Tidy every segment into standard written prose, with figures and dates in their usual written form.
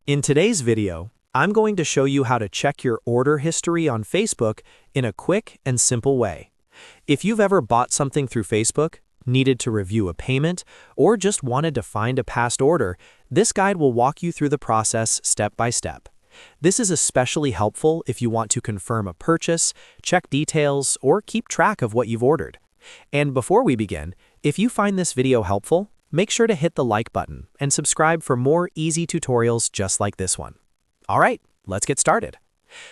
In today's video, I'm going to show you how to check your order history on Facebook in a quick and simple way. If you've ever bought something through Facebook, needed to review a payment, or just wanted to find a past order, this guide will walk you through the process step by step. This is especially helpful if you want to confirm a purchase, check details, or keep track of what you've ordered. And before we begin, if you find this video helpful, make sure to hit the like button and subscribe for more easy tutorials just like this one. All right, let's get started.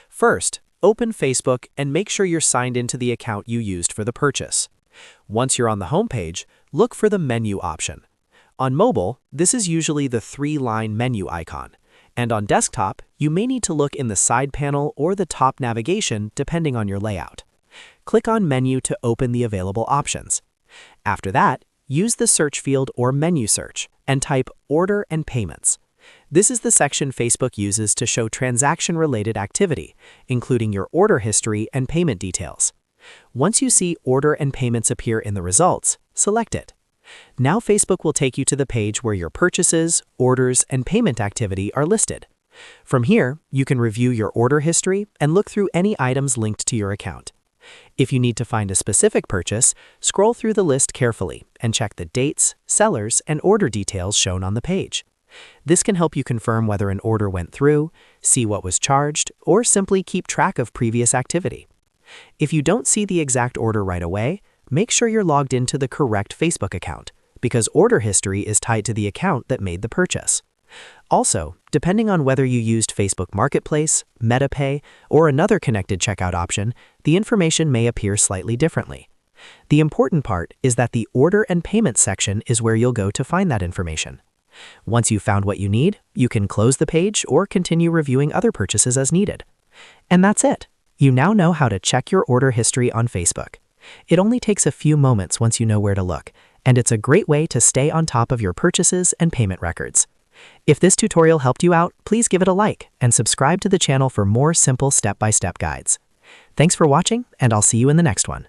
First, open Facebook and make sure you're signed into the account you used for the purchase. Once you're on the home page, look for the menu option. On mobile, this is usually the three-line menu icon, and on desktop, you may need to look in the side panel or the top navigation depending on your layout. Click on Menu to open the available options. After that, use the search field or menu search and type Order and Payments. This is the section Facebook uses to show transaction-related activity, including your order history and payment details. Once you see Order and Payments appear in the results, select it. Now Facebook will take you to the page where your purchases, orders, and payment activity are listed. From here, you can review your order history and look through any items linked to your account. If you need to find a specific purchase, scroll through the list carefully and check the dates, sellers, and order details shown on the page. This can help you confirm whether an order went through, see what was charged, or simply keep track of previous activity. If you don't see the exact order right away, make sure you're logged into the correct Facebook account, because order history is tied to the account that made the purchase. Also, depending on whether you used Facebook Marketplace, MetaPay, or another connected checkout option, the information may appear slightly differently. The important part is that the Order and Payment section is where you'll go to find that information. Once you've found what you need, you can close the page or continue reviewing other purchases as needed. And that's it. You now know how to check your order history on Facebook. It only takes a few moments once you know where to look, and it's a great way to stay on top of your purchases and payment records. If this tutorial helped you out, please give it a like and subscribe to the channel for more simple step-by-step guides. Thanks for watching, and I'll see you in the next one.